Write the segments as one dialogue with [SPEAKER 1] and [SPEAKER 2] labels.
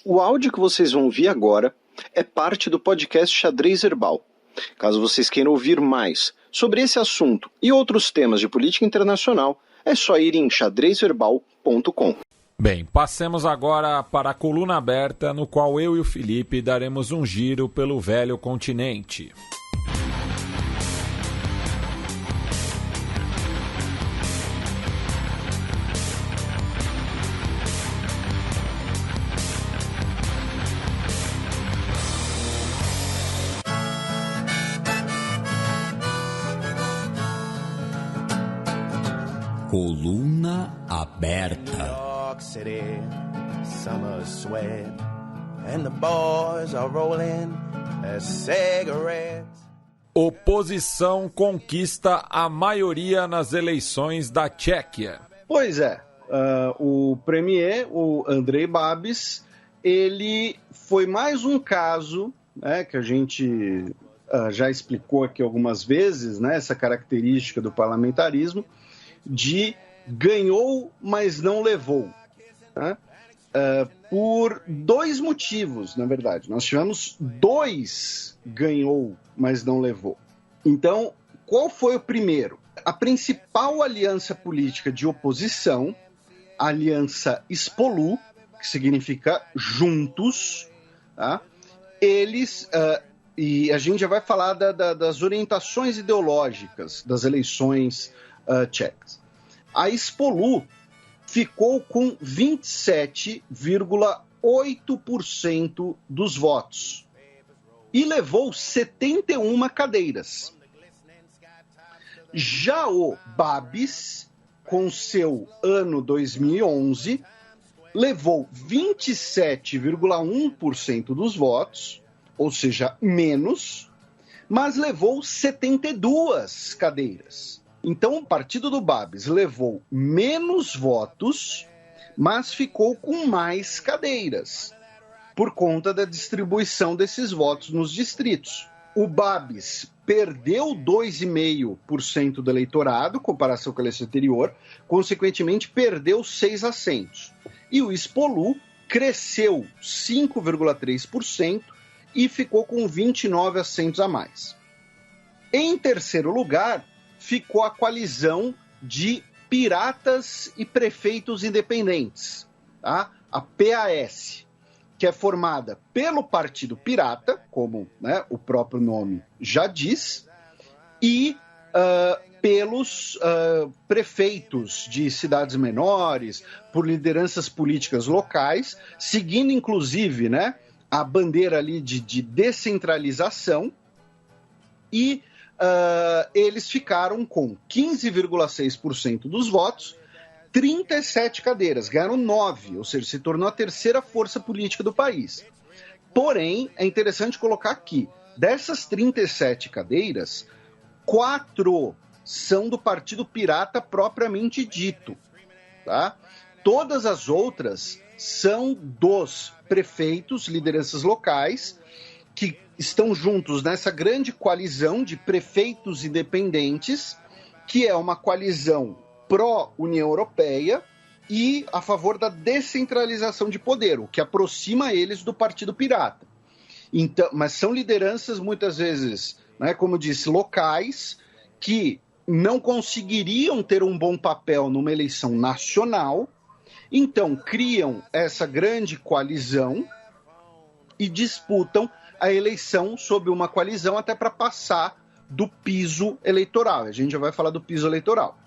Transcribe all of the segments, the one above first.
[SPEAKER 1] O áudio que vocês vão ouvir agora é parte do podcast Xadrez Herbal. Caso vocês queiram ouvir mais sobre esse assunto e outros temas de política internacional, é só ir em xadrezherbal.com.
[SPEAKER 2] Bem, passemos agora para a coluna aberta, no qual eu e o Felipe daremos um giro pelo velho continente.
[SPEAKER 3] Coluna aberta.
[SPEAKER 4] City, summer sweat, and the boys are rolling as cigarettes.
[SPEAKER 2] Oposição conquista a maioria nas eleições da Tchequia.
[SPEAKER 5] Pois é, o premier, o Andrej Babis, ele foi mais um caso, né, que a gente já explicou aqui algumas vezes, né, essa característica do parlamentarismo, de ganhou, mas não levou. Né? Por dois motivos, na verdade. Nós tivemos dois ganhou, mas não levou. Então, qual foi o primeiro? A principal aliança política de oposição, a aliança Spolu, que significa juntos, tá? Eles, e a gente já vai falar das orientações ideológicas das eleições tchecas. A Spolu ficou com 27,8% dos votos e levou 71 cadeiras. Já o Babis, com seu ano 2011, levou 27,1% dos votos, ou seja, menos, mas levou 72 cadeiras. Então, o partido do Babis levou menos votos, mas ficou com mais cadeiras, por conta da distribuição desses votos nos distritos. O Babis perdeu 2,5% do eleitorado, em comparação com a eleição anterior, consequentemente perdeu 6 assentos. E o Spolu cresceu 5,3% e ficou com 29 assentos a mais. Em terceiro lugar, ficou a coalizão de piratas e prefeitos independentes, tá? A PAS, que é formada pelo Partido Pirata, como, né, o próprio nome já diz, e pelos prefeitos de cidades menores, por lideranças políticas locais, seguindo inclusive, né, a bandeira ali de descentralização, e eles ficaram com 15,6% dos votos, 37 cadeiras, ganharam 9, ou seja, se tornou a terceira força política do país. Porém, é interessante colocar aqui, dessas 37 cadeiras, 4 são do Partido Pirata propriamente dito, tá? Todas as outras são dos prefeitos, lideranças locais, que estão juntos nessa grande coalizão de prefeitos independentes, que é uma coalizão pró-União Europeia e a favor da descentralização de poder, o que aproxima eles do Partido Pirata. Então, mas são lideranças muitas vezes, né, como eu disse, locais, que não conseguiriam ter um bom papel numa eleição nacional, então criam essa grande coalizão e disputam a eleição sob uma coalizão até para passar do piso eleitoral. A gente já vai falar do piso eleitoral.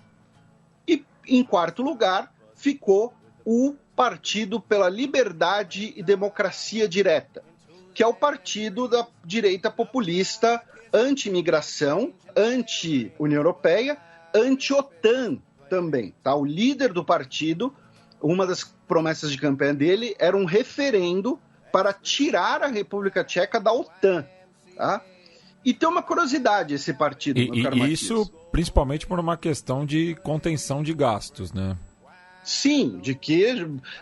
[SPEAKER 5] E, em quarto lugar, ficou o Partido pela Liberdade e Democracia Direta, que é o partido da direita populista anti-imigração, anti-União Europeia, anti-OTAN também. Tá? O líder do partido, uma das promessas de campanha dele era um referendo para tirar a República Tcheca da OTAN, tá? E tem uma curiosidade esse partido, meu caro Matias.
[SPEAKER 2] Isso principalmente por uma questão de contenção de gastos, né?
[SPEAKER 5] Sim, de que,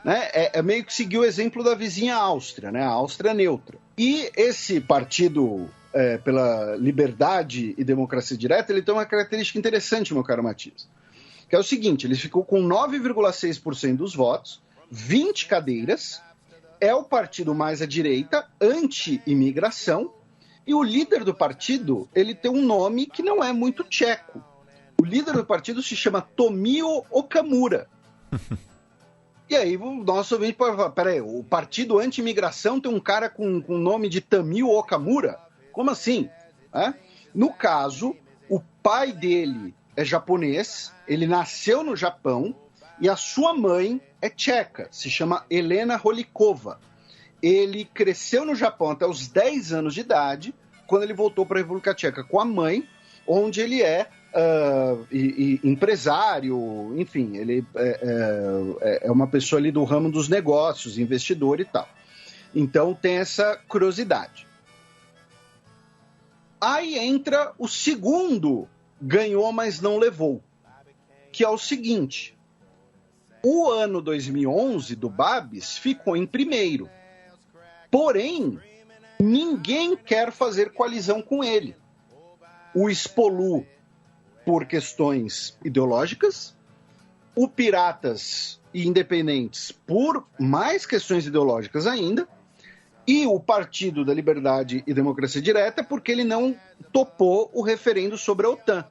[SPEAKER 5] né, é meio que seguir o exemplo da vizinha Áustria, né? A Áustria neutra. E esse partido pela liberdade e democracia direta, ele tem uma característica interessante, meu caro Matias, que é o seguinte: ele ficou com 9,6% dos votos, 20 cadeiras, é o partido mais à direita, anti-imigração, e o líder do partido, ele tem um nome que não é muito tcheco. O líder do partido se chama Tomio Okamura. E aí o nosso ouvinte pode falar, peraí, o partido anti-imigração tem um cara com o nome de Tomio Okamura? Como assim? No caso, o pai dele é japonês, ele nasceu no Japão, e a sua mãe é tcheca, se chama Helena Holikova. Ele cresceu no Japão até os 10 anos de idade, quando ele voltou para a República Tcheca com a mãe, onde ele é empresário, enfim, ele é uma pessoa ali do ramo dos negócios, investidor e tal. Então tem essa curiosidade. Aí entra o segundo ganhou, mas não levou, que é o seguinte: o ano 2011 do Babis ficou em primeiro, porém, ninguém quer fazer coalizão com ele. O Spolu, por questões ideológicas, o Piratas e Independentes, por mais questões ideológicas ainda, e o Partido da Liberdade e Democracia Direta, porque ele não topou o referendo sobre a OTAN.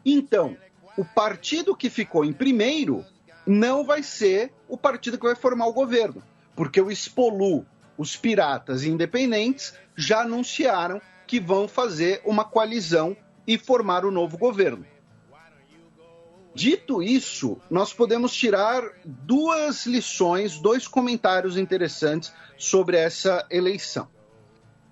[SPEAKER 5] Então, o partido que ficou em primeiro não vai ser o partido que vai formar o governo, porque o Spolu, os Piratas e Independentes já anunciaram que vão fazer uma coalizão e formar o novo governo. Dito isso, nós podemos tirar duas lições, dois comentários interessantes sobre essa eleição.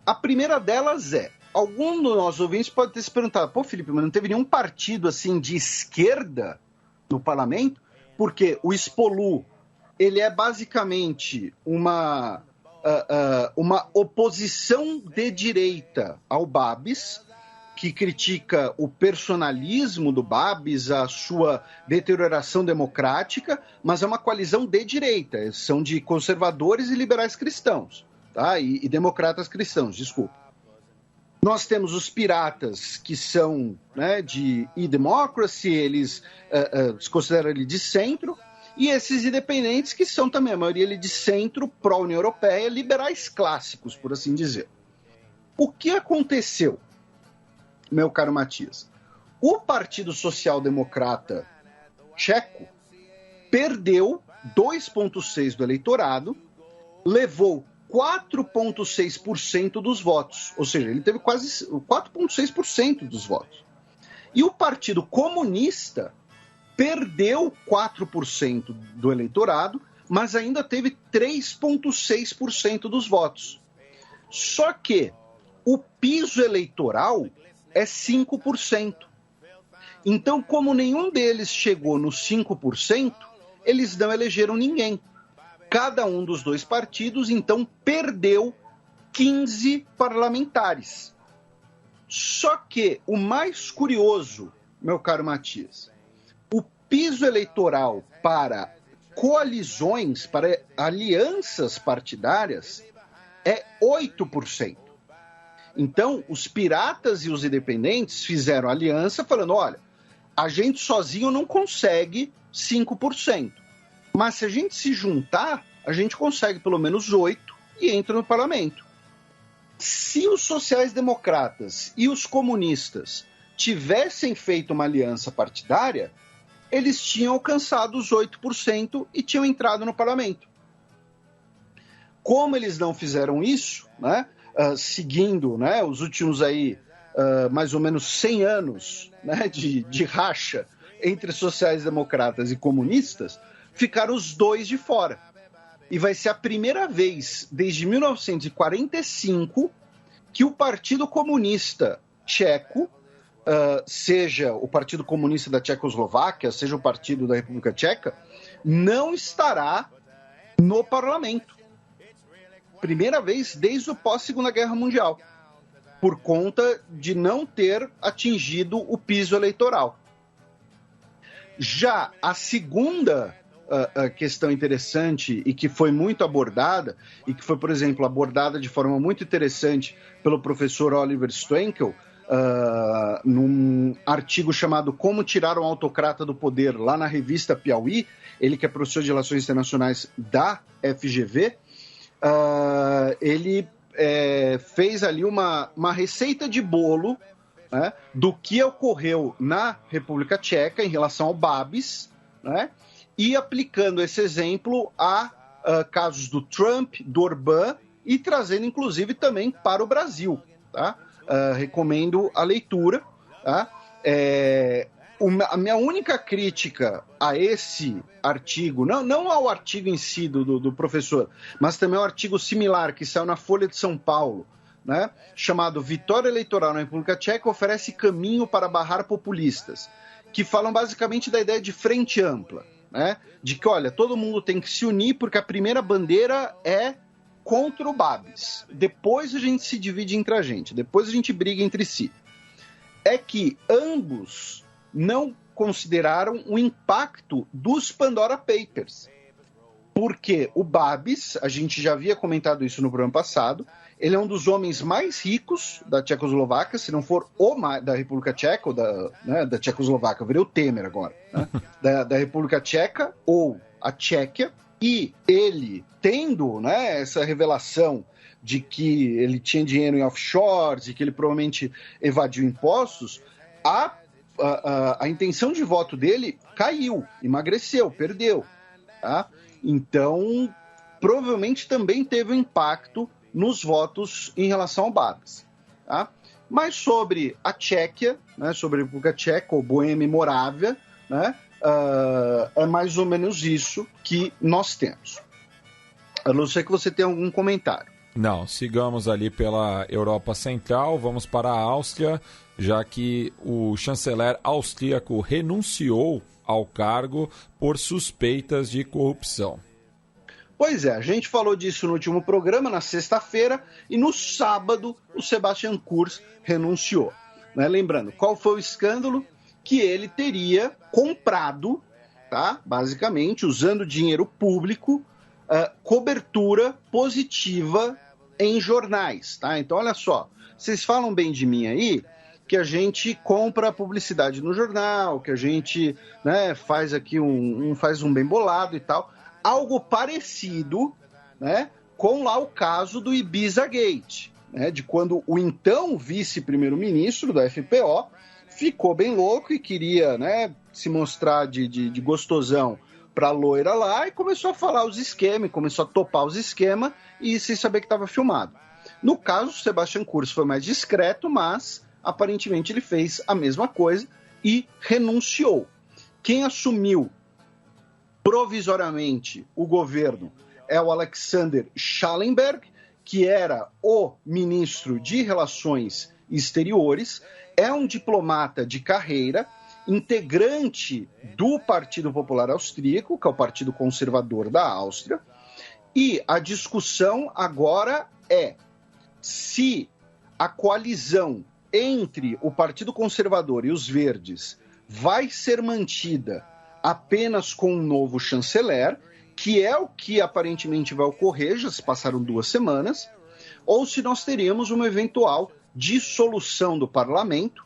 [SPEAKER 5] A primeira delas é, algum dos nossos ouvintes pode ter se perguntado, pô, Felipe, mas não teve nenhum partido assim de esquerda no parlamento? Porque o Spolu, ele é basicamente uma oposição de direita ao Babis, que critica o personalismo do Babis, a sua deterioração democrática, mas é uma coalizão de direita, são de conservadores e liberais cristãos, tá? E democratas cristãos, desculpa. Nós temos os Piratas, que são, né, de e-democracy, eles se consideram ali de centro, e esses independentes, que são também a maioria ali de centro, pró-União Europeia, liberais clássicos, por assim dizer. O que aconteceu, meu caro Matias? O Partido Social Democrata Tcheco perdeu 2,6% do eleitorado, levou 4,6% dos votos, ou seja, ele teve quase 4,6% dos votos. E o Partido Comunista perdeu 4% do eleitorado, mas ainda teve 3,6% dos votos. Só que o piso eleitoral é 5%. Então, como nenhum deles chegou nos 5%, eles não elegeram ninguém. Cada um dos dois partidos, então, perdeu 15 parlamentares. Só que o mais curioso, meu caro Matias, o piso eleitoral para coalizões, para alianças partidárias, é 8%. Então, os Piratas e os Independentes fizeram aliança falando, olha, a gente sozinho não consegue 5%. Mas se a gente se juntar, a gente consegue pelo menos 8% e entra no parlamento. Se os sociais-democratas e os comunistas tivessem feito uma aliança partidária, eles tinham alcançado os 8% e tinham entrado no parlamento. Como eles não fizeram isso, né, seguindo, né, os últimos aí, mais ou menos 100 anos, né, de racha entre sociais-democratas e comunistas, ficaram os dois de fora. E vai ser a primeira vez, desde 1945, que o Partido Comunista Tcheco, seja o Partido Comunista da Tchecoslováquia, seja o Partido da República Tcheca, não estará no parlamento. Primeira vez desde o pós-Segunda Guerra Mundial, por conta de não ter atingido o piso eleitoral. Já a segunda questão interessante e que foi muito abordada, e que foi, por exemplo, abordada de forma muito interessante pelo professor Oliver Stwenkel, num artigo chamado Como Tirar um Autocrata do Poder, lá na revista Piauí, ele que é professor de Relações Internacionais da FGV, ele fez ali uma receita de bolo, né, do que ocorreu na República Tcheca em relação ao Babis, né, e aplicando esse exemplo a casos do Trump, do Orbán, e trazendo, inclusive, também para o Brasil. Tá? Recomendo a leitura. Tá? A minha única crítica a esse artigo, não ao artigo em si do professor, mas também ao artigo similar que saiu na Folha de São Paulo, né, chamado Vitória Eleitoral na República Tcheca oferece caminho para barrar populistas, que falam basicamente da ideia de frente ampla, né, de que, olha, todo mundo tem que se unir porque a primeira bandeira é contra o Babis. Depois a gente se divide entre a gente, depois a gente briga entre si. É que ambos não consideraram o impacto dos Pandora Papers. Porque o Babis, a gente já havia comentado isso no programa passado, ele é um dos homens mais ricos da Tchecoslováquia, se não for da República Tcheca, ou da Tchecoslováquia, eu virei o Temer agora, né? da República Tcheca ou a Tchequia, e ele, tendo, né, essa revelação de que ele tinha dinheiro em offshores e que ele provavelmente evadiu impostos, a intenção de voto dele caiu, emagreceu, perdeu. Tá? Então, provavelmente também teve um impacto nos votos em relação ao Babis. Tá? Mas sobre a Tchequia, né, sobre a República Tcheca, ou Boêmia e Morávia, né, é mais ou menos isso que nós temos. A não ser que você tenha algum comentário.
[SPEAKER 2] Não, sigamos ali pela Europa Central, vamos para a Áustria, já que o chanceler austríaco renunciou ao cargo por suspeitas de corrupção.
[SPEAKER 5] Pois é, a gente falou disso no último programa, na sexta-feira, e no sábado o Sebastian Kurz renunciou. Né? Lembrando, qual foi o escândalo? Que ele teria comprado, tá? Basicamente, usando dinheiro público, cobertura positiva em jornais. Tá? Então, olha só, vocês falam bem de mim aí, que a gente compra publicidade no jornal, que a gente, né, faz aqui faz um bem bolado e tal. Algo parecido, né, com lá o caso do Ibiza Gate, né, de quando o então vice-primeiro-ministro da FPO ficou bem louco e queria, né, se mostrar de gostosão para a loira lá e começou a falar os esquemas, começou a topar os esquemas e sem saber que estava filmado. No caso, o Sebastian Kurz foi mais discreto, mas aparentemente ele fez a mesma coisa e renunciou. Quem assumiu provisoriamente o governo é o Alexander Schallenberg, que era o ministro de Relações Exteriores, é um diplomata de carreira, integrante do Partido Popular Austríaco, que é o partido conservador da Áustria, e a discussão agora é se a coalizão entre o Partido Conservador e os Verdes vai ser mantida apenas com um novo chanceler, que é o que aparentemente vai ocorrer, já se passaram 2 semanas, ou se nós teríamos uma eventual dissolução do parlamento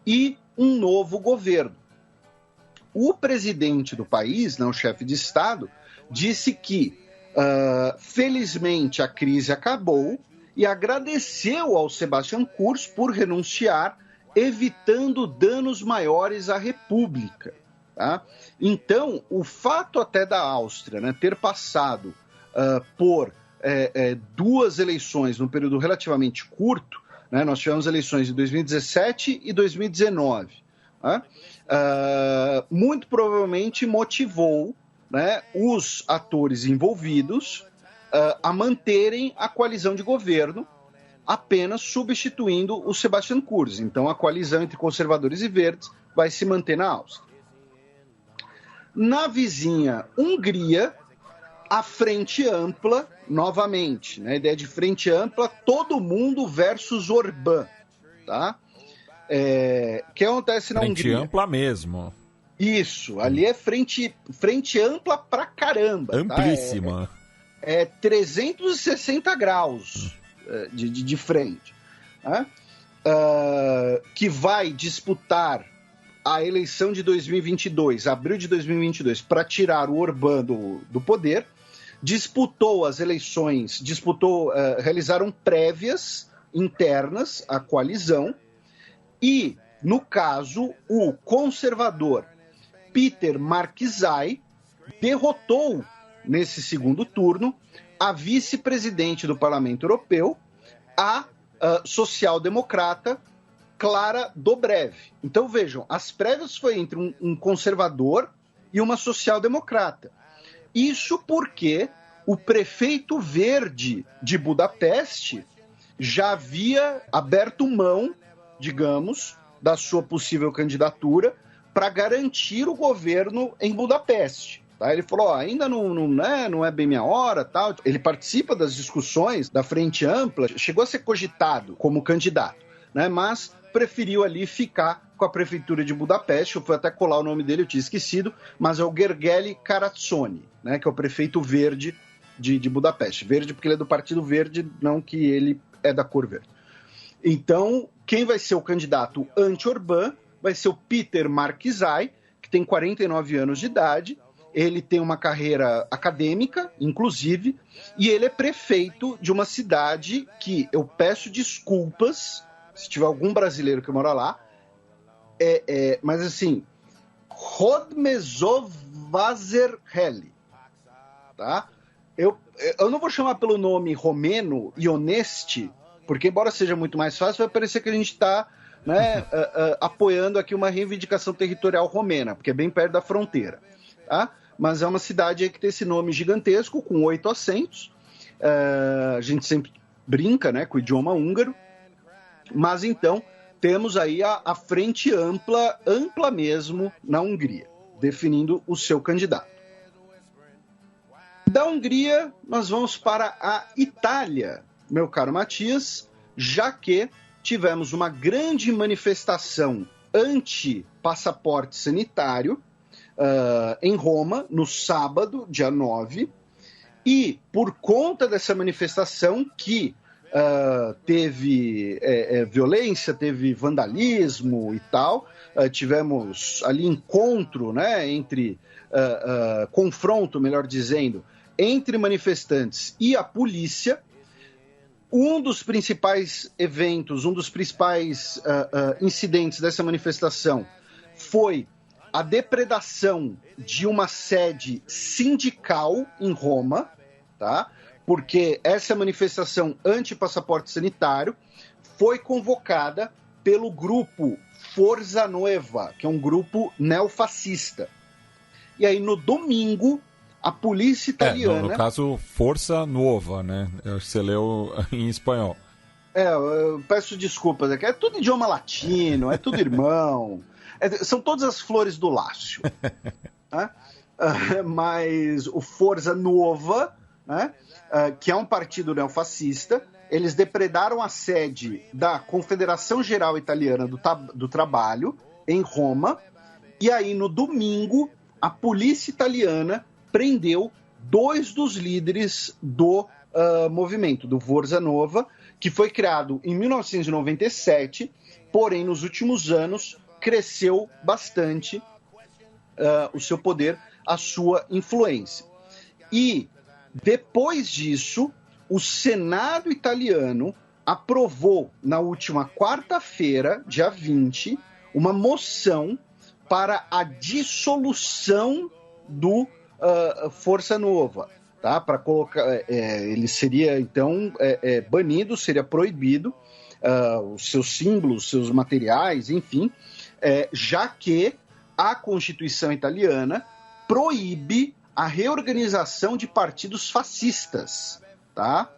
[SPEAKER 5] e um novo governo. O presidente do país, né, o chefe de Estado, disse que, felizmente, a crise acabou e agradeceu ao Sebastian Kurz por renunciar, evitando danos maiores à República. Tá? Então, o fato até da Áustria, né, ter passado por 2 eleições num período relativamente curto, né, nós tivemos eleições de 2017 e 2019, né, muito provavelmente motivou, né, os atores envolvidos a manterem a coalizão de governo, apenas substituindo o Sebastian Kurz. Então, a coalizão entre conservadores e verdes vai se manter na Áustria. Na vizinha Hungria, a frente ampla, novamente, né? A ideia de frente ampla, todo mundo versus Orbán, tá? Que acontece na Hungria.
[SPEAKER 2] Frente ampla mesmo.
[SPEAKER 5] Isso, ali é frente ampla pra caramba.
[SPEAKER 2] Amplíssima.
[SPEAKER 5] Tá? É 360 graus de frente. Tá? Que vai disputar a eleição de 2022, abril de 2022, para tirar o Orbán do poder, disputou as eleições, realizaram prévias internas à coalizão e, no caso, o conservador Peter Markizai derrotou, nesse segundo turno, a vice-presidente do Parlamento Europeu, a social-democrata Klára Dobrev. Então, vejam, as prévias foi entre um conservador e uma social-democrata. Isso porque o prefeito verde de Budapeste já havia aberto mão, digamos, da sua possível candidatura para garantir o governo em Budapeste. Tá? Ele falou, ainda não é bem minha hora, tal. Ele participa das discussões da Frente Ampla, chegou a ser cogitado como candidato, né? Mas preferiu ali ficar com a prefeitura de Budapeste. Eu fui até colar o nome dele, eu tinha esquecido, mas é o Gergely Karacsony, né? Que é o prefeito verde de Budapeste. Verde porque ele é do Partido Verde, não que ele é da cor verde. Então, quem vai ser o candidato anti-Orbán vai ser o Peter Markizai, que tem 49 anos de idade. Ele tem uma carreira acadêmica, inclusive, e ele é prefeito de uma cidade que eu peço desculpas se tiver algum brasileiro que mora lá, mas assim, Hódmezővásárhely, tá? Eu não vou chamar pelo nome romeno, Ionesti, porque embora seja muito mais fácil, vai parecer que a gente está, né, apoiando aqui uma reivindicação territorial romena, porque é bem perto da fronteira, tá? Mas é uma cidade aí que tem esse nome gigantesco, com 8 acentos, a gente sempre brinca, né, com o idioma húngaro. Mas então temos aí a frente ampla mesmo na Hungria, definindo o seu candidato. Da Hungria, nós vamos para a Itália, meu caro Matias, já que tivemos uma grande manifestação anti-passaporte sanitário em Roma, no sábado, dia 9, e por conta dessa manifestação que teve violência, teve vandalismo e tal, tivemos ali encontro, né, confronto, melhor dizendo, entre manifestantes e a polícia. Um dos principais eventos, um dos principais incidentes dessa manifestação foi a depredação de uma sede sindical em Roma, tá? Porque essa manifestação anti-passaporte sanitário foi convocada pelo grupo Forza Nuova, que é um grupo neofascista. E aí, no domingo, a polícia italiana...
[SPEAKER 2] no caso, Força Nuova, né? Você leu em espanhol.
[SPEAKER 5] Eu peço desculpas, é tudo idioma latino, é tudo irmão. São todas as flores do Lácio. Né? Mas o Forza Nuova, né? Que é um partido neofascista, eles depredaram a sede da Confederação Geral Italiana do Trabalho, em Roma, e aí no domingo a polícia italiana prendeu 2 dos líderes do movimento, do Forza Nuova, que foi criado em 1997, porém nos últimos anos cresceu bastante o seu poder, a sua influência. E depois disso, o Senado italiano aprovou, na última quarta-feira, dia 20, uma moção para a dissolução do Força Nuova. Tá? Para colocar, ele seria, então, banido, seria proibido, os seus símbolos, seus materiais, enfim, já que a Constituição italiana proíbe a reorganização de partidos fascistas, tá?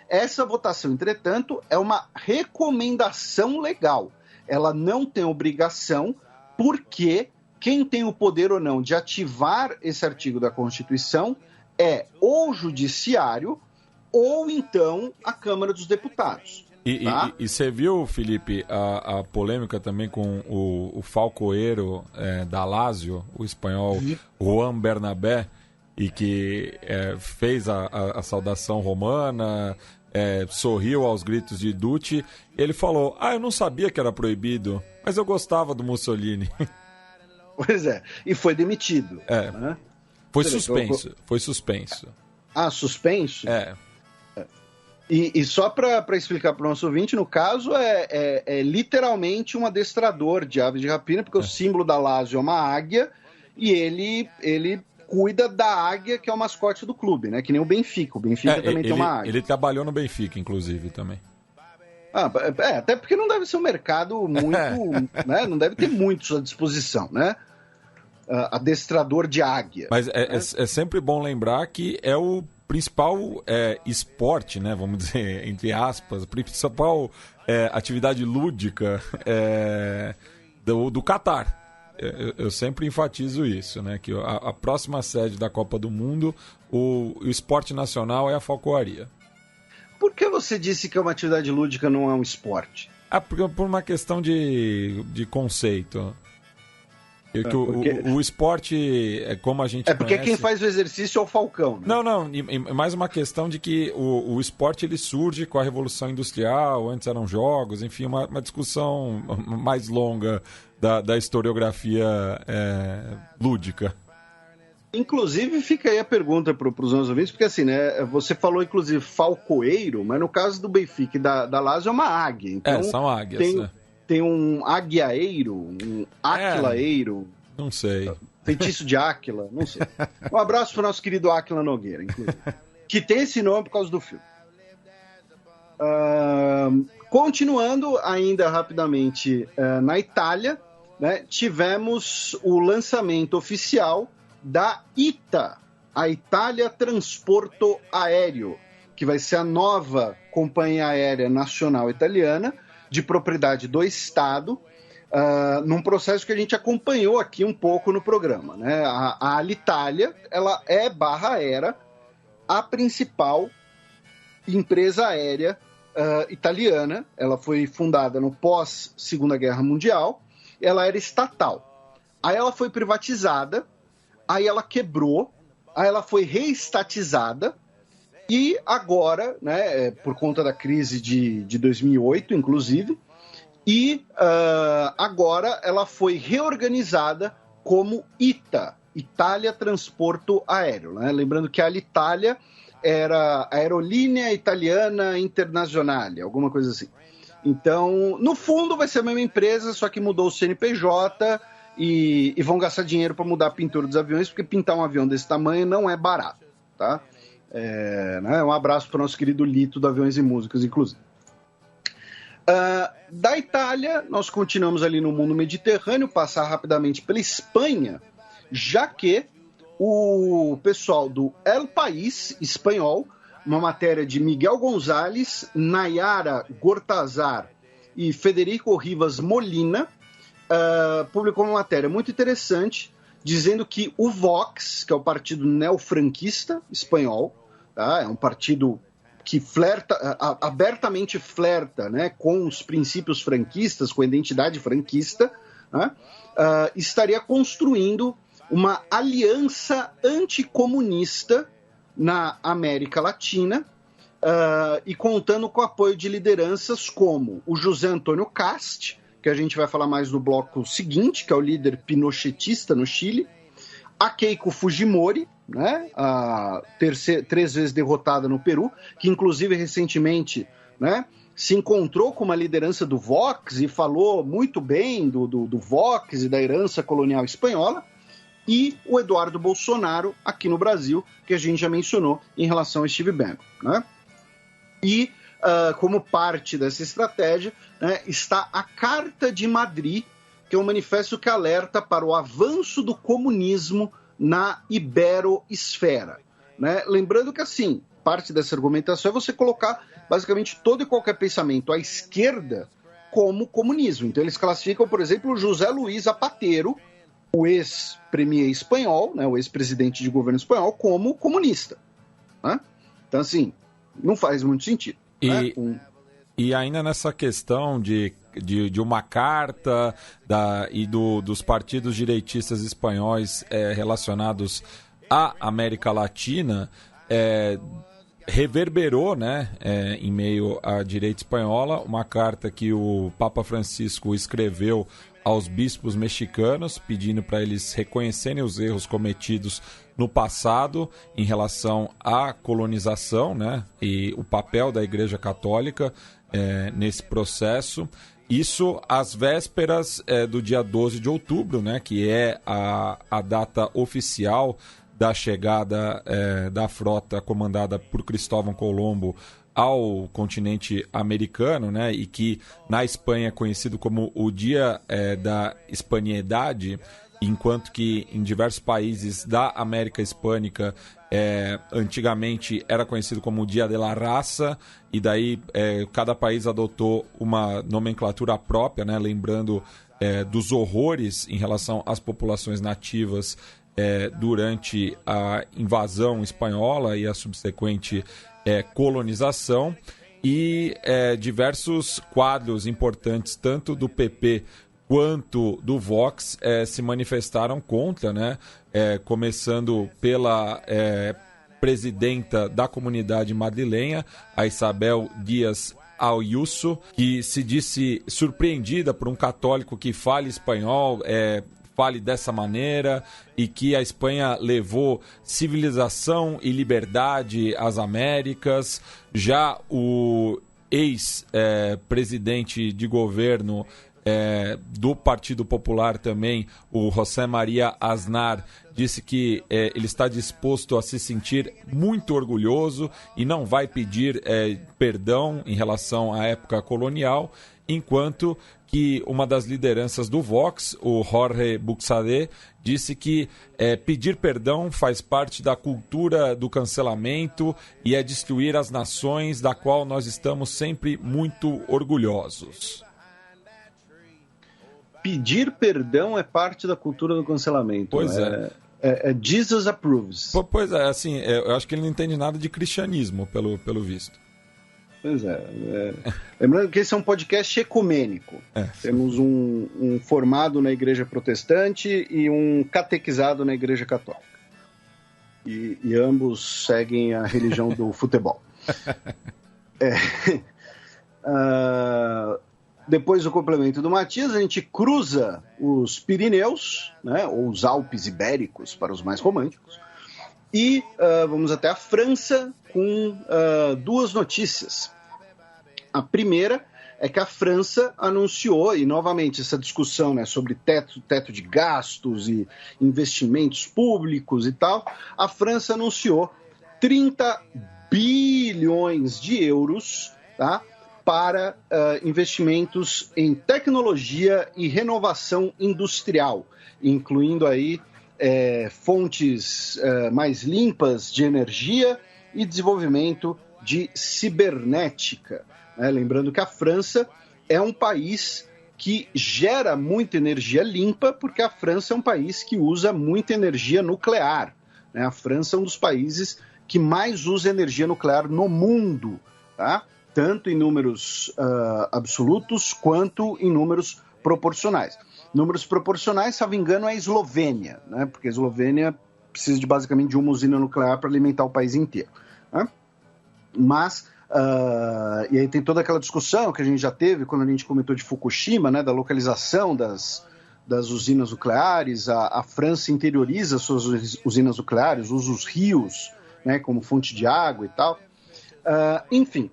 [SPEAKER 5] Essa votação, entretanto, é uma recomendação legal. Ela não tem obrigação, porque quem tem o poder ou não de ativar esse artigo da Constituição é ou o Judiciário ou então a Câmara dos Deputados. Tá?
[SPEAKER 2] E você viu, Felipe, a polêmica também com o falcoeiro da Lazio, o espanhol Juan Bernabé, e que fez a saudação romana, sorriu aos gritos de Dutti. Ele falou, eu não sabia que era proibido, mas eu gostava do Mussolini.
[SPEAKER 5] Pois é, e foi demitido. Né?
[SPEAKER 2] Foi suspenso.
[SPEAKER 5] Ah, suspenso?
[SPEAKER 2] É.
[SPEAKER 5] E só para explicar para o nosso ouvinte, no caso, é literalmente um adestrador de aves de rapina, porque o símbolo da Lazio é uma águia, e ele cuida da águia, que é o mascote do clube, né? Que nem o Benfica. O Benfica também tem uma águia.
[SPEAKER 2] Ele trabalhou no Benfica, inclusive, também.
[SPEAKER 5] Até porque não deve ser um mercado muito... né? Não deve ter muitos à disposição, né? Adestrador de águia.
[SPEAKER 2] Mas é sempre bom lembrar que é o principal esporte, né, vamos dizer, entre aspas, principal atividade lúdica do Catar. Eu sempre enfatizo isso, né, que a próxima sede da Copa do Mundo, o esporte nacional é a falcoaria.
[SPEAKER 5] Por que você disse que uma atividade lúdica não é um esporte?
[SPEAKER 2] Por uma questão de conceito. O esporte é como a gente
[SPEAKER 5] porque
[SPEAKER 2] conhece...
[SPEAKER 5] quem faz o exercício é o Falcão, né?
[SPEAKER 2] Não, mais uma questão de que o esporte ele surge com a Revolução Industrial, antes eram jogos, enfim, uma discussão mais longa da historiografia lúdica.
[SPEAKER 5] Inclusive, fica aí a pergunta para os nossos ouvintes, porque assim, né, você falou inclusive falcoeiro, mas no caso do Benfica e da Lazio é uma águia. Então,
[SPEAKER 2] são águias, né?
[SPEAKER 5] Tem um águiaeiro, um áquilaeiro.
[SPEAKER 2] Não sei.
[SPEAKER 5] Feitiço de Áquila, não sei. Um abraço para o nosso querido Áquila Nogueira, inclusive. Que tem esse nome por causa do filme. Continuando ainda rapidamente na Itália, né, tivemos o lançamento oficial da ITA, a Itália Transporto Aéreo, que vai ser a nova companhia aérea nacional italiana, de propriedade do Estado, num processo que a gente acompanhou aqui um pouco no programa, né? A Alitalia, ela era a principal empresa aérea italiana. Ela foi fundada no pós-Segunda Guerra Mundial, ela era estatal. Aí ela foi privatizada, aí ela quebrou, aí ela foi reestatizada, e agora, né, por conta da crise de 2008, inclusive, e agora ela foi reorganizada como ITA, Itália Transporto Aéreo. Né? Lembrando que a Alitalia era a Aerolínea Italiana Internazionale, alguma coisa assim. Então, no fundo, vai ser a mesma empresa, só que mudou o CNPJ e vão gastar dinheiro para mudar a pintura dos aviões, porque pintar um avião desse tamanho não é barato, tá? Né? Um abraço para o nosso querido Lito do Aviões e Músicas, inclusive. Da Itália, nós continuamos ali no mundo mediterrâneo, passar rapidamente pela Espanha, já que o pessoal do El País espanhol, uma matéria de Miguel Gonzalez, Nayara Gortazar e Federico Rivas Molina, publicou uma matéria muito interessante, dizendo que o Vox, que é o partido neofranquista espanhol, tá? É um partido que abertamente flerta, né, com os princípios franquistas, com a identidade franquista, né, estaria construindo uma aliança anticomunista na América Latina, e contando com o apoio de lideranças como o José Antônio Cast, que a gente vai falar mais no bloco seguinte, que é o líder pinochetista no Chile, a Keiko Fujimori, né, a 3 vezes derrotada no Peru, que inclusive recentemente, né, se encontrou com uma liderança do Vox e falou muito bem do Vox e da herança colonial espanhola, e o Eduardo Bolsonaro aqui no Brasil, que a gente já mencionou em relação a Steve Bannon, né? E como parte dessa estratégia, né, está a Carta de Madrid, que é um manifesto que alerta para o avanço do comunismo na iberoesfera. Né? Lembrando que, assim, parte dessa argumentação é você colocar basicamente todo e qualquer pensamento à esquerda como comunismo. Então eles classificam, por exemplo, o José Luiz Zapatero, o ex-premier espanhol, né, o ex-presidente de governo espanhol, como comunista. Né? Então, assim, não faz muito sentido.
[SPEAKER 2] E ainda nessa questão de uma carta dos partidos direitistas espanhóis relacionados à América Latina, reverberou, né, em meio à direita espanhola, uma carta que o Papa Francisco escreveu aos bispos mexicanos, pedindo para eles reconhecerem os erros cometidos no passado em relação à colonização, né, e o papel da Igreja Católica nesse processo. Isso às vésperas do dia 12 de outubro, né, que é a data oficial da chegada da frota comandada por Cristóvão Colombo ao continente americano, né, e que na Espanha é conhecido como o Dia da Hispanidade, enquanto que em diversos países da América Hispânica antigamente era conhecido como o Dia de la Raza, e daí cada país adotou uma nomenclatura própria, né, lembrando dos horrores em relação às populações nativas durante a invasão espanhola e a subsequente colonização, e diversos quadros importantes, tanto do PP quanto do Vox, se manifestaram contra, né? Começando pela presidenta da comunidade madrilenha, a Isabel Díaz Ayuso, que se disse surpreendida por um católico que fale espanhol, fale dessa maneira, e que a Espanha levou civilização e liberdade às Américas. Já o ex-presidente de governo do Partido Popular também, o José María Aznar, disse que ele está disposto a se sentir muito orgulhoso e não vai pedir perdão em relação à época colonial, enquanto que uma das lideranças do Vox, o Jorge Buxadé, disse que pedir perdão faz parte da cultura do cancelamento e é destruir as nações, da qual nós estamos sempre muito orgulhosos.
[SPEAKER 5] Pedir perdão é parte da cultura do cancelamento.
[SPEAKER 2] Pois é.
[SPEAKER 5] Jesus approves.
[SPEAKER 2] Pois é, assim, eu acho que ele não entende nada de cristianismo, pelo visto.
[SPEAKER 5] Pois é. Lembrando que esse é um podcast ecumênico. Temos um formado na Igreja Protestante e um catequizado na Igreja Católica. E ambos seguem a religião do futebol. Depois do complemento do Matias, a gente cruza os Pirineus, né, ou os Alpes Ibéricos, para os mais românticos, e vamos até a França com duas notícias. A primeira é que a França anunciou, e novamente essa discussão, né, sobre teto de gastos e investimentos públicos e tal, a França anunciou 30 bilhões de euros, tá, para investimentos em tecnologia e renovação industrial, incluindo aí fontes mais limpas de energia e desenvolvimento de cibernética. Lembrando que a França é um país que gera muita energia limpa, porque a França é um país que usa muita energia nuclear. A França é um dos países que mais usa energia nuclear no mundo, tá? Tanto em números absolutos quanto em números proporcionais. Números proporcionais, se não me engano, é a Eslovênia, né? Porque a Eslovênia precisa basicamente de uma usina nuclear para alimentar o país inteiro, né? Mas, e aí tem toda aquela discussão que a gente já teve quando a gente comentou de Fukushima, né? Da localização das usinas nucleares. A França interioriza suas usinas nucleares, usa os rios, né, como fonte de água e tal. Enfim.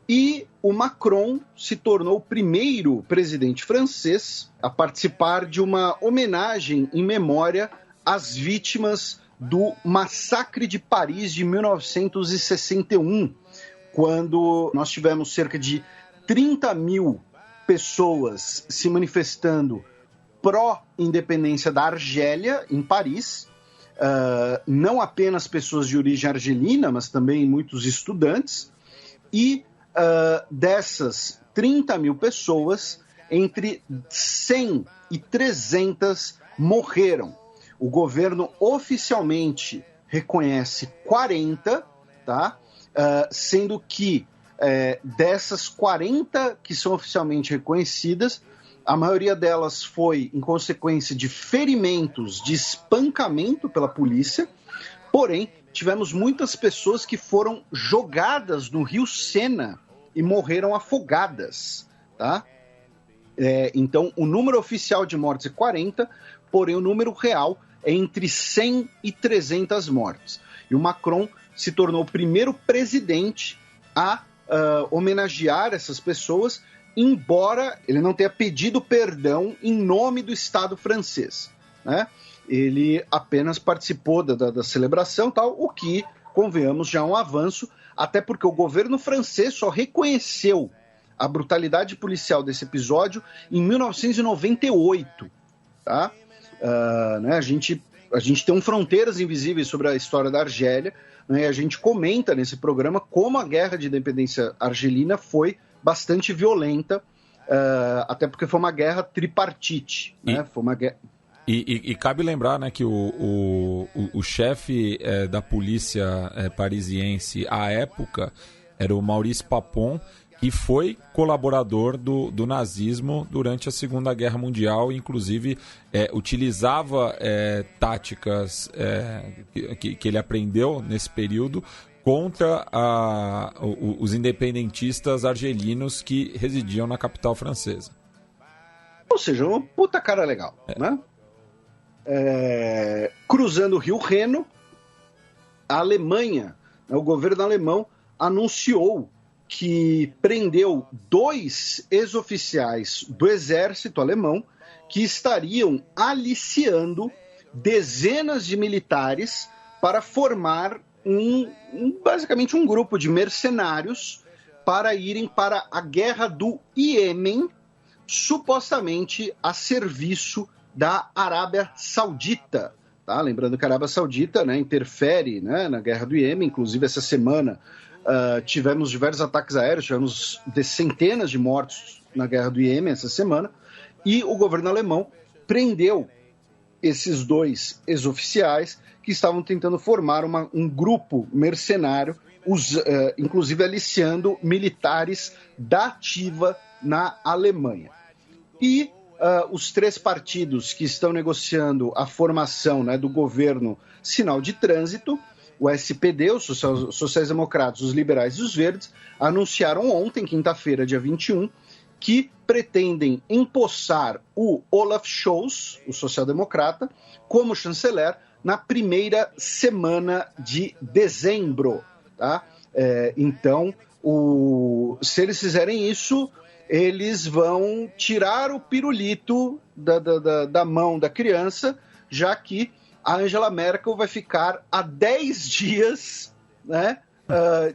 [SPEAKER 5] E o Macron se tornou o primeiro presidente francês a participar de uma homenagem em memória às vítimas do massacre de Paris de 1961, quando nós tivemos cerca de 30 mil pessoas se manifestando pró-independência da Argélia, em Paris. Não apenas pessoas de origem argelina, mas também muitos estudantes. E dessas 30 mil pessoas, entre 100 e 300 morreram. O governo oficialmente reconhece 40, tá? Sendo que dessas 40 que são oficialmente reconhecidas, a maioria delas foi em consequência de ferimentos, de espancamento pela polícia. Porém, tivemos muitas pessoas que foram jogadas no rio Sena e morreram afogadas, tá? Então, o número oficial de mortes é 40, porém o número real é entre 100 e 300 mortes. E o Macron se tornou o primeiro presidente a homenagear essas pessoas, embora ele não tenha pedido perdão em nome do Estado francês, né? Ele apenas participou da celebração, tal, o que, convenhamos, já é um avanço, até porque o governo francês só reconheceu a brutalidade policial desse episódio em 1998, tá? Né, a gente tem Fronteiras Invisíveis sobre a história da Argélia, né, e a gente comenta nesse programa como a guerra de independência argelina foi bastante violenta, até porque foi uma guerra tripartite, né? Foi uma guerra...
[SPEAKER 2] E cabe lembrar, né, que o chefe da polícia parisiense à época era o Maurice Papon, que foi colaborador do nazismo durante a Segunda Guerra Mundial, inclusive utilizava táticas que ele aprendeu nesse período contra os independentistas argelinos que residiam na capital francesa.
[SPEAKER 5] Ou seja, uma puta cara legal, né? Cruzando o Rio Reno, a Alemanha, o governo alemão anunciou que prendeu 2 ex-oficiais do exército alemão que estariam aliciando dezenas de militares para formar basicamente um grupo de mercenários para irem para a guerra do Iêmen, supostamente a serviço da Arábia Saudita. Tá? Lembrando que a Arábia Saudita, né, interfere, né, na guerra do Iêmen. Inclusive essa semana tivemos diversos ataques aéreos, tivemos centenas de mortos na guerra do Iêmen essa semana, e o governo alemão prendeu esses 2 ex-oficiais que estavam tentando formar um grupo mercenário, inclusive aliciando militares da ativa na Alemanha. E os 3 partidos que estão negociando a formação, né, do governo Sinal de Trânsito, o SPD, os sociais-democratas, os liberais e os verdes, anunciaram ontem, quinta-feira, dia 21, que pretendem empossar o Olaf Scholz, o social-democrata, como chanceler na primeira semana de dezembro. Tá? Então, se eles fizerem isso, eles vão tirar o pirulito da mão da criança, já que a Angela Merkel vai ficar a 10 dias, né,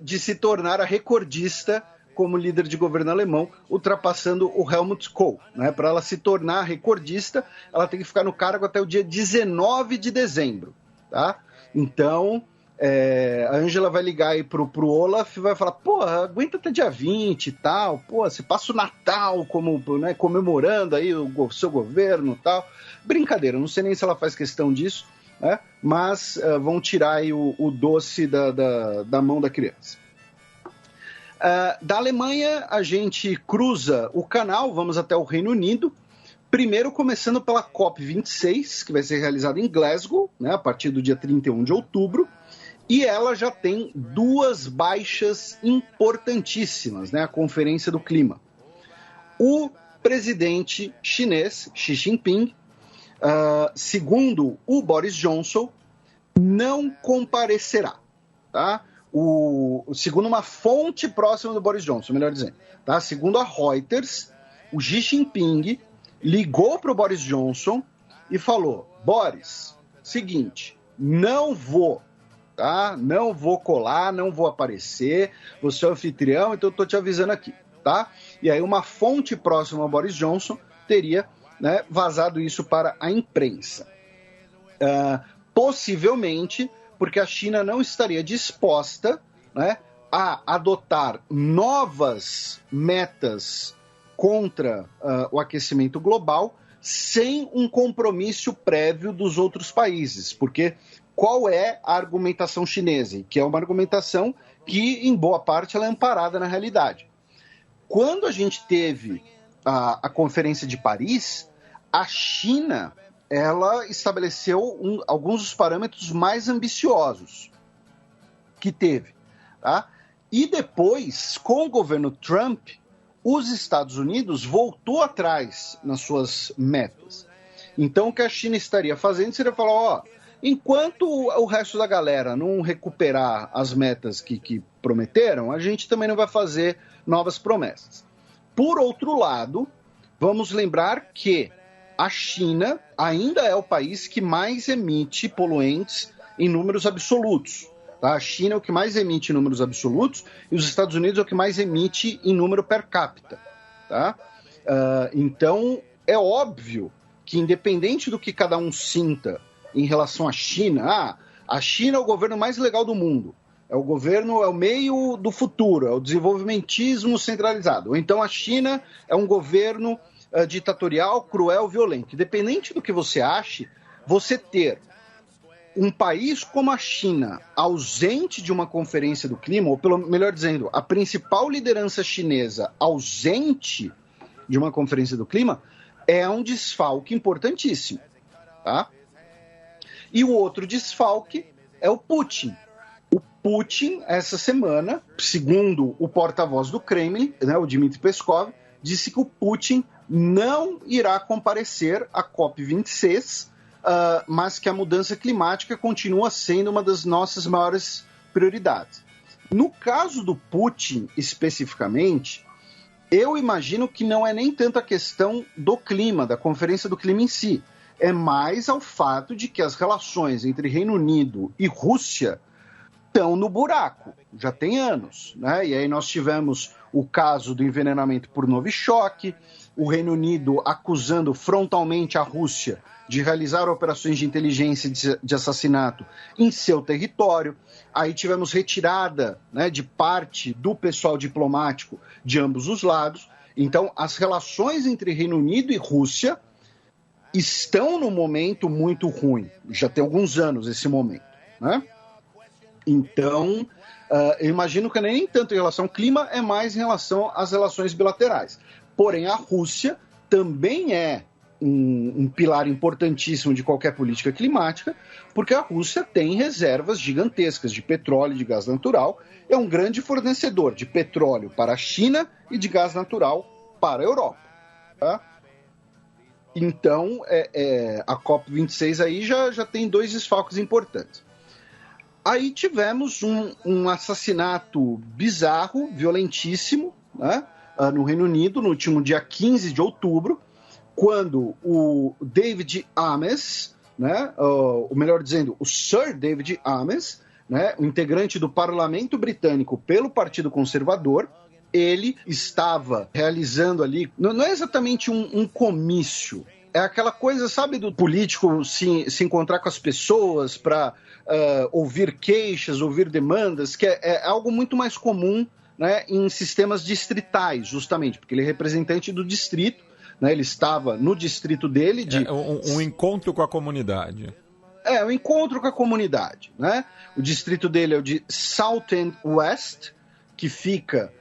[SPEAKER 5] de se tornar a recordista como líder de governo alemão, ultrapassando o Helmut Kohl. Né? Para ela se tornar recordista, ela tem que ficar no cargo até o dia 19 de dezembro. Tá? Então, a Angela vai ligar aí pro Olaf e vai falar, aguenta até dia 20 e tal, você passa o Natal como, né, comemorando aí o seu governo e tal. Brincadeira, não sei nem se ela faz questão disso, né? Mas vão tirar aí o doce da mão da criança. Da Alemanha, a gente cruza o canal, vamos até o Reino Unido, primeiro começando pela COP26, que vai ser realizada em Glasgow, né, a partir do dia 31 de outubro, e ela já tem 2 baixas importantíssimas, né, a Conferência do Clima. O presidente chinês, Xi Jinping, segundo o Boris Johnson, não comparecerá, tá? Segundo uma fonte próxima do Boris Johnson, melhor dizendo, tá? Segundo a Reuters, o Xi Jinping ligou para o Boris Johnson e falou, Boris, seguinte, não vou, tá? Não vou colar, não vou aparecer, você é o anfitrião, então eu estou te avisando aqui, tá? E aí uma fonte próxima ao Boris Johnson teria, né, vazado isso para a imprensa. Possivelmente porque a China não estaria disposta, né, a adotar novas metas contra o aquecimento global sem um compromisso prévio dos outros países. Porque qual é a argumentação chinesa? Que é uma argumentação que, em boa parte, ela é amparada na realidade. Quando a gente teve a Conferência de Paris, a China ela estabeleceu alguns dos parâmetros mais ambiciosos que teve. Tá? E depois, com o governo Trump, os Estados Unidos voltou atrás nas suas metas. Então, o que a China estaria fazendo seria falar, ó, enquanto o resto da galera não recuperar as metas que prometeram, a gente também não vai fazer novas promessas. Por outro lado, vamos lembrar que a China ainda é o país que mais emite poluentes em números absolutos. Tá? A China é o que mais emite em números absolutos e os Estados Unidos é o que mais emite em número per capita. Tá? Então, é óbvio que, independente do que cada um sinta em relação à China, a China é o governo mais legal do mundo, é o meio do futuro, é o desenvolvimentismo centralizado. Ou então a China é um governo ditatorial, cruel, violento. Independente do que você ache, você ter um país como a China ausente de uma conferência do clima, ou melhor dizendo, a principal liderança chinesa ausente de uma conferência do clima, é um desfalque importantíssimo. Tá? E o outro desfalque é o Putin. O Putin, essa semana, segundo o porta-voz do Kremlin, né, o Dmitry Peskov, disse que o Putin não irá comparecer à COP26, mas que a mudança climática continua sendo uma das nossas maiores prioridades. No caso do Putin, especificamente, eu imagino que não é nem tanto a questão do clima, da Conferência do Clima em si, é mais ao fato de que as relações entre Reino Unido e Rússia estão no buraco, já tem anos, né? E aí nós tivemos o caso do envenenamento por Novichok, o Reino Unido acusando frontalmente a Rússia de realizar operações de inteligência de assassinato em seu território. Aí tivemos retirada, né, de parte do pessoal diplomático de ambos os lados. Então, as relações entre Reino Unido e Rússia estão num momento muito ruim. Já tem alguns anos esse momento, né? Então, eu imagino que nem tanto em relação ao clima, é mais em relação às relações bilaterais. Porém, a Rússia também é um pilar importantíssimo de qualquer política climática, porque a Rússia tem reservas gigantescas de petróleo e de gás natural, é um grande fornecedor de petróleo para a China e de gás natural para a Europa. Tá? Então, a COP26 aí já tem dois desfalques importantes. Aí tivemos um assassinato bizarro, violentíssimo, né, no Reino Unido, no último dia 15 de outubro, quando o David Amess, né, ou melhor dizendo, o Sir David Amess, né, o integrante do Parlamento Britânico pelo Partido Conservador, ele estava realizando ali, não é exatamente um comício, é aquela coisa, sabe, do político se encontrar com as pessoas para ouvir queixas, ouvir demandas, que é algo muito mais comum, né, em sistemas distritais, justamente, porque ele é representante do distrito, né, ele estava no distrito dele.
[SPEAKER 2] Um encontro com a comunidade.
[SPEAKER 5] Um encontro com a comunidade. Né? O distrito dele é o de Southend West, que fica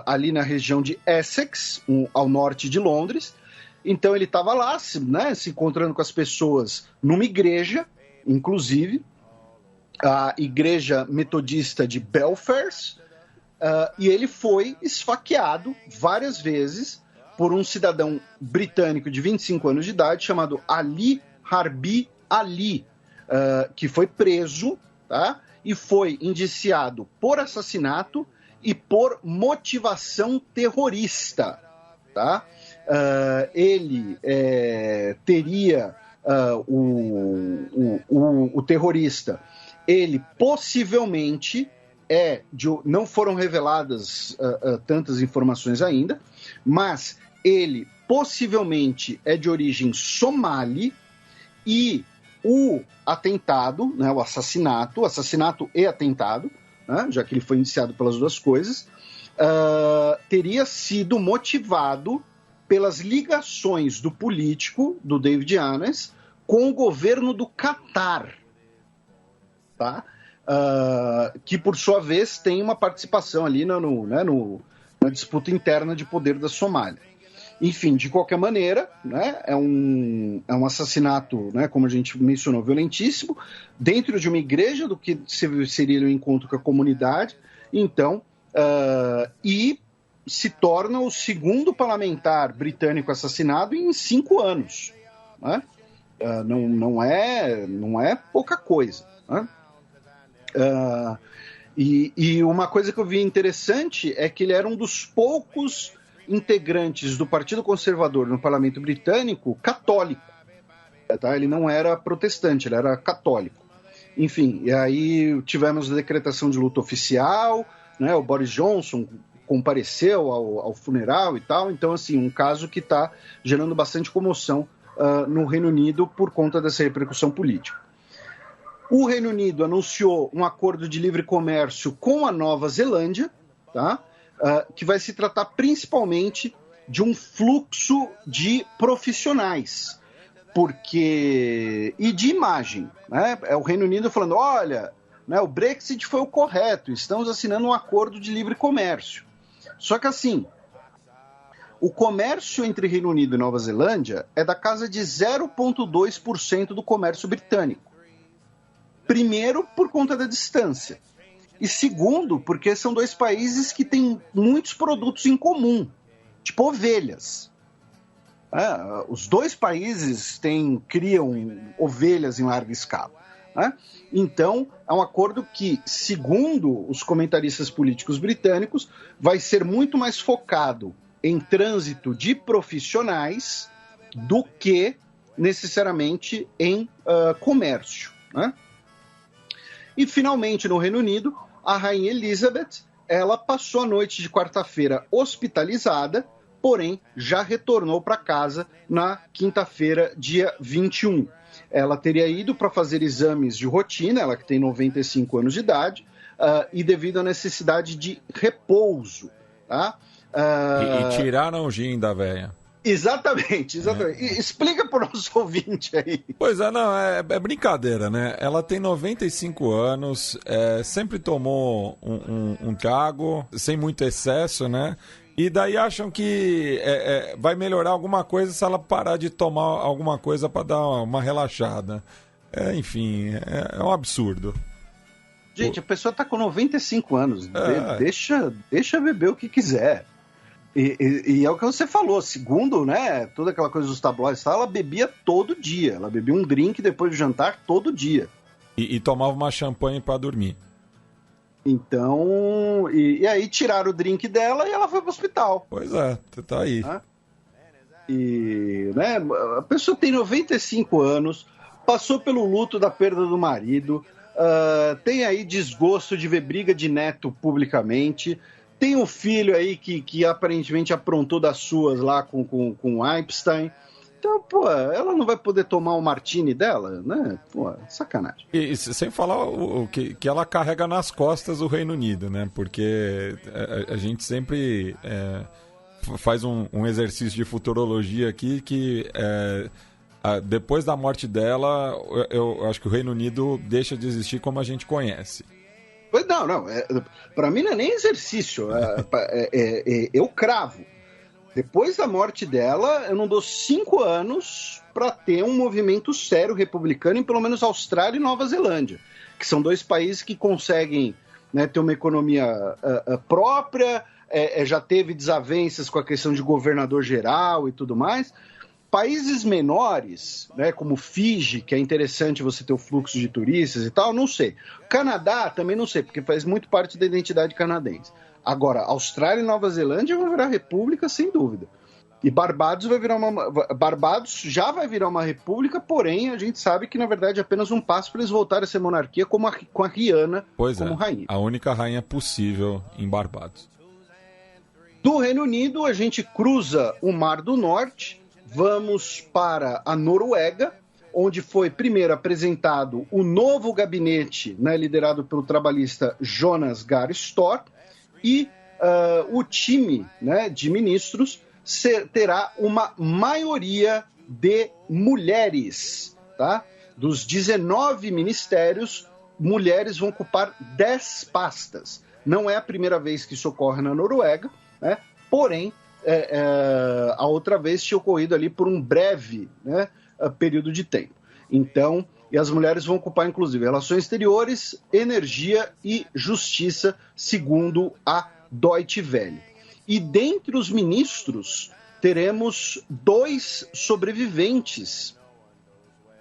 [SPEAKER 5] ali na região de Essex, ao norte de Londres. Então ele estava lá, se encontrando com as pessoas numa igreja, inclusive, a Igreja Metodista de Belfast, e ele foi esfaqueado várias vezes por um cidadão britânico de 25 anos de idade chamado Ali Harbi Ali, que foi preso, tá? E foi indiciado por assassinato e por motivação terrorista. Tá? Ele teria o terrorista, ele possivelmente não foram reveladas tantas informações ainda, mas ele possivelmente é de origem somali e o atentado, né, o assassinato e atentado, né, já que ele foi indiciado pelas duas coisas, teria sido motivado pelas ligações do político, do David Amess, com o governo do Catar, tá? Que por sua vez tem uma participação ali na disputa interna de poder da Somália. Enfim, de qualquer maneira, né, é um assassinato, né, como a gente mencionou, violentíssimo, dentro de uma igreja, do que seria um encontro com a comunidade. Então, e se torna o segundo parlamentar britânico assassinado em 5 anos. né? Não é pouca coisa, né? E uma coisa que eu vi interessante é que ele era um dos poucos integrantes do Partido Conservador no Parlamento Britânico católico, tá? Ele não era protestante, ele era católico. Enfim, e aí tivemos a decretação de luto oficial, né? O Boris Johnson compareceu ao funeral e tal. Então, assim, um caso que está gerando bastante comoção no Reino Unido por conta dessa repercussão política. O Reino Unido anunciou um acordo de livre comércio com a Nova Zelândia, tá? Que vai se tratar principalmente de um fluxo de profissionais, e de imagem, né? É o Reino Unido falando, olha, né, o Brexit foi o correto, estamos assinando um acordo de livre comércio. Só que assim, o comércio entre Reino Unido e Nova Zelândia é da casa de 0,2% do comércio britânico. Primeiro, por conta da distância. E segundo, porque são dois países que têm muitos produtos em comum, tipo ovelhas. Os dois países criam ovelhas em larga escala. Né? Então, é um acordo que, segundo os comentaristas políticos britânicos, vai ser muito mais focado em trânsito de profissionais do que necessariamente em comércio. Né? E, finalmente, no Reino Unido, a Rainha Elizabeth, ela passou a noite de quarta-feira hospitalizada, porém já retornou para casa na quinta-feira, dia 21. Ela teria ido para fazer exames de rotina, ela que tem 95 anos de idade, e devido à necessidade de repouso. Tá?
[SPEAKER 2] E tiraram o gin da velha.
[SPEAKER 5] Exatamente. Explica para o nosso ouvinte aí.
[SPEAKER 2] Pois é, não, é brincadeira, né? Ela tem 95 anos, sempre tomou um trago, sem muito excesso, né? E daí acham que vai melhorar alguma coisa se ela parar de tomar alguma coisa para dar uma relaxada. Enfim, é um absurdo.
[SPEAKER 5] Gente, a pessoa está com 95 anos, deixa beber o que quiser. E é o que você falou, segundo, né, toda aquela coisa dos tabloides, ela bebia todo dia, ela bebia um drink depois do jantar todo dia.
[SPEAKER 2] E tomava uma champanhe para dormir.
[SPEAKER 5] Então, e aí tiraram o drink dela e ela foi pro hospital.
[SPEAKER 2] Pois é, você tá aí.
[SPEAKER 5] E, né, a pessoa tem 95 anos, passou pelo luto da perda do marido, tem aí desgosto de ver briga de neto publicamente, tem um filho aí que aparentemente aprontou das suas lá com o Epstein. Então, pô, ela não vai poder tomar o martini dela, né? Pô, sacanagem.
[SPEAKER 2] E sem falar que ela carrega nas costas o Reino Unido, né? Porque a gente sempre faz um exercício de futurologia aqui que depois da morte dela, eu acho que o Reino Unido deixa de existir como a gente conhece.
[SPEAKER 5] Não. Para mim não é nem exercício. Eu cravo. Depois da morte dela, eu não dou 5 anos para ter um movimento sério republicano em pelo menos Austrália e Nova Zelândia, que são dois países que conseguem, né, ter uma economia própria, já teve desavenças com a questão de governador geral e tudo mais. Países menores, né, como Fiji, que é interessante você ter o fluxo de turistas e tal, não sei. Canadá também não sei, porque faz muito parte da identidade canadense. Agora, Austrália e Nova Zelândia vão virar república, sem dúvida. E Barbados já vai virar uma república, porém a gente sabe que, na verdade, é apenas um passo para eles voltarem a ser monarquia com a Rihanna como rainha.
[SPEAKER 2] A única rainha possível em Barbados.
[SPEAKER 5] Do Reino Unido, a gente cruza o Mar do Norte, vamos para a Noruega, onde foi primeiro apresentado o novo gabinete, né, liderado pelo trabalhista Jonas Gahr Store, e o time, né, de ministros terá uma maioria de mulheres. Tá? Dos 19 ministérios, mulheres vão ocupar 10 pastas. Não é a primeira vez que isso ocorre na Noruega, né? Porém, a outra vez tinha ocorrido ali por um breve, né, período de tempo. Então, e as mulheres vão ocupar, inclusive, relações exteriores, energia e justiça, segundo a Deutsche Welle. E dentre os ministros, teremos 2 sobreviventes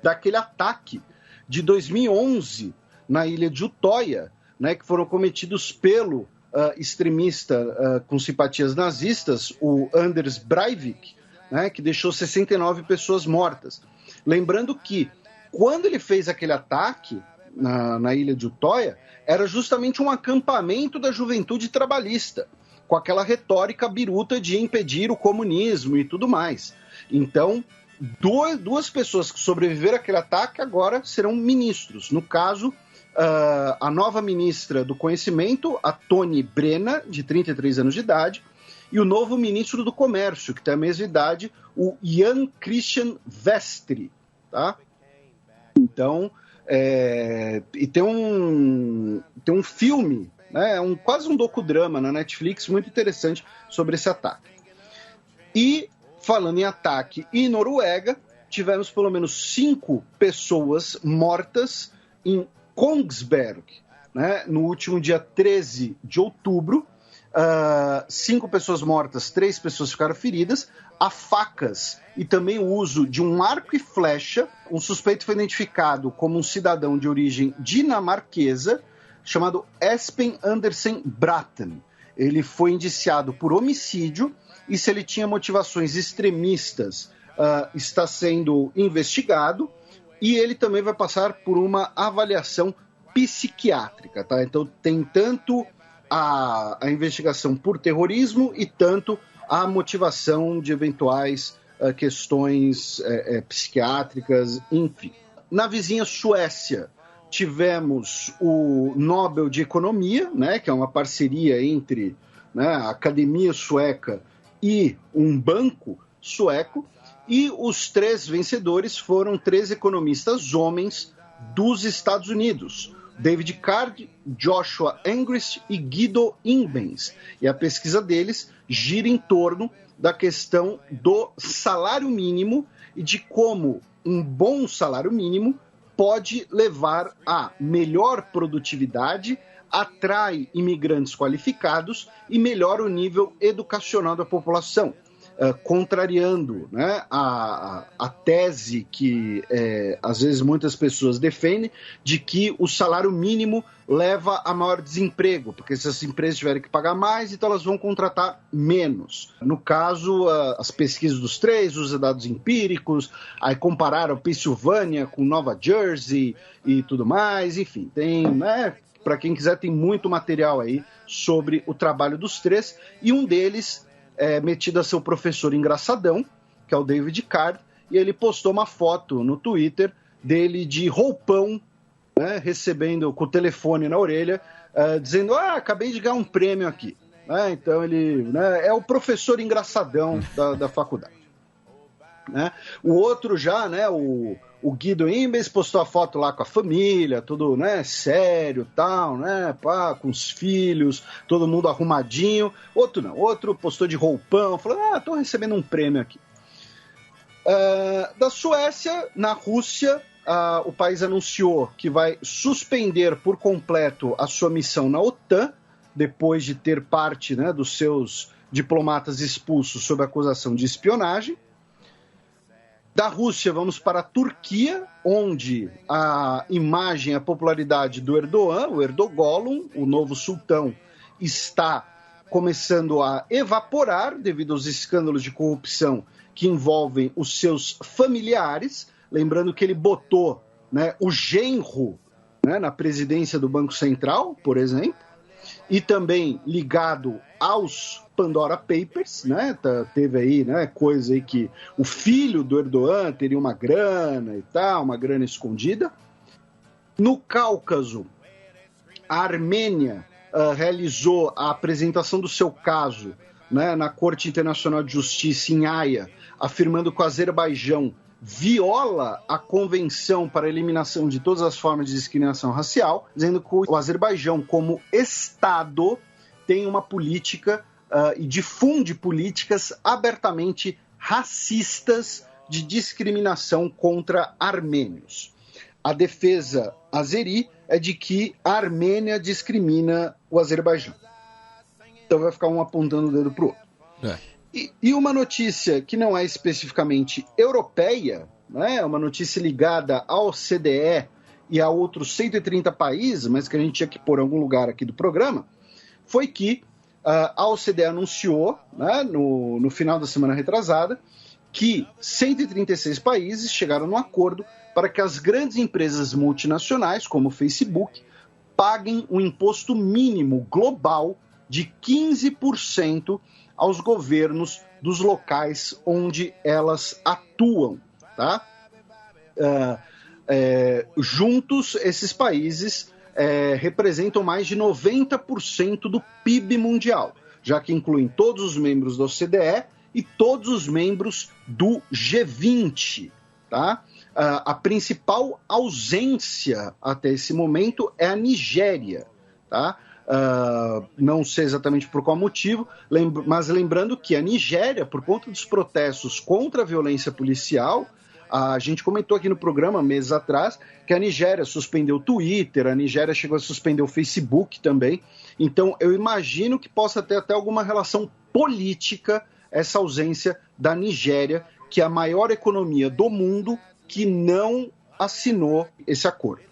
[SPEAKER 5] daquele ataque de 2011 na ilha de Utoya, né, que foram cometidos pelo extremista com simpatias nazistas, o Anders Breivik, né, que deixou 69 pessoas mortas. Lembrando que, quando ele fez aquele ataque na ilha de Utoya, era justamente um acampamento da juventude trabalhista, com aquela retórica biruta de impedir o comunismo e tudo mais. Então, duas pessoas que sobreviveram àquele ataque agora serão ministros. No caso, a nova ministra do Conhecimento, a Toni Brenna, de 33 anos de idade, e o novo ministro do Comércio, que tem a mesma idade, o Jan Christian Vestre. Tá? Então, e tem um filme, né, quase um docudrama na Netflix, muito interessante sobre esse ataque. E, falando em ataque e Noruega, tivemos pelo menos 5 pessoas mortas em Kongsberg, né, no último dia 13 de outubro. 5 pessoas mortas, 3 pessoas ficaram feridas, a facas e também o uso de um arco e flecha. Um suspeito foi identificado como um cidadão de origem dinamarquesa, chamado Espen Andersen Bratten. Ele foi indiciado por homicídio e, se ele tinha motivações extremistas, está sendo investigado, e ele também vai passar por uma avaliação psiquiátrica. Tá? Então tem tanto a investigação por terrorismo e tanto a motivação de eventuais questões psiquiátricas, enfim. Na vizinha Suécia, tivemos o Nobel de Economia, né, que é uma parceria entre, né, a Academia Sueca e um banco sueco, e os 3 vencedores foram 3 economistas homens dos Estados Unidos: David Card, Joshua Engrist e Guido Imbens. E a pesquisa deles gira em torno da questão do salário mínimo e de como um bom salário mínimo pode levar a melhor produtividade, atrai imigrantes qualificados e melhora o nível educacional da população, contrariando, né, a tese que às vezes muitas pessoas defendem de que o salário mínimo leva a maior desemprego, porque se as empresas tiverem que pagar mais, então elas vão contratar menos. No caso, as pesquisas dos 3, os dados empíricos, aí compararam Pensilvânia com Nova Jersey e tudo mais, enfim, tem, né, para quem quiser, tem muito material aí sobre o trabalho dos 3, e um deles metido a ser o professor engraçadão, que é o David Card, e ele postou uma foto no Twitter dele de roupão, né, recebendo com o telefone na orelha, dizendo: acabei de ganhar um prêmio aqui. Então ele, né, é o professor engraçadão da faculdade. Né? O outro já, né, o Guido Imbens, postou a foto lá com a família, tudo, né, sério, tal, né, pá, com os filhos, todo mundo arrumadinho. Outro não, outro postou de roupão, falou: tô recebendo um prêmio aqui. Da Suécia, na Rússia, o país anunciou que vai suspender por completo a sua missão na OTAN, depois de ter parte, né, dos seus diplomatas expulsos sob acusação de espionagem. Da Rússia, vamos para a Turquia, onde a imagem, a popularidade do Erdogan, o Erdogan, o novo sultão, está começando a evaporar devido aos escândalos de corrupção que envolvem os seus familiares. Lembrando que ele botou, né, o genro, né, na presidência do Banco Central, por exemplo, e também ligado aos Pandora Papers, né? Teve aí, né, coisa aí que o filho do Erdogan teria uma grana e tal, uma grana escondida. No Cáucaso, a Armênia realizou a apresentação do seu caso, né, na Corte Internacional de Justiça em Haia, afirmando que o Azerbaijão viola a Convenção para a Eliminação de Todas as Formas de Discriminação Racial, dizendo que o Azerbaijão, como Estado, tem uma política e difunde políticas abertamente racistas de discriminação contra armênios. A defesa azeri é de que a Armênia discrimina o Azerbaijão. Então vai ficar um apontando o dedo para o outro. E uma notícia que não é especificamente europeia, né, uma notícia ligada ao CDE e a outros 130 países, mas que a gente tinha que pôr em algum lugar aqui do programa, foi que a OCDE anunciou, né, no final da semana retrasada, que 136 países chegaram num acordo para que as grandes empresas multinacionais, como o Facebook, paguem um imposto mínimo global de 15% aos governos dos locais onde elas atuam, tá? Juntos, esses países representam mais de 90% do PIB mundial, já que incluem todos os membros da OCDE e todos os membros do G20, tá? A principal ausência até esse momento é a Nigéria, tá? Não sei exatamente por qual motivo, mas lembrando que a Nigéria, por conta dos protestos contra a violência policial, a gente comentou aqui no programa meses atrás que a Nigéria suspendeu o Twitter, a Nigéria chegou a suspender o Facebook também. Então eu imagino que possa ter até alguma relação política essa ausência da Nigéria, que é a maior economia do mundo que não assinou esse acordo.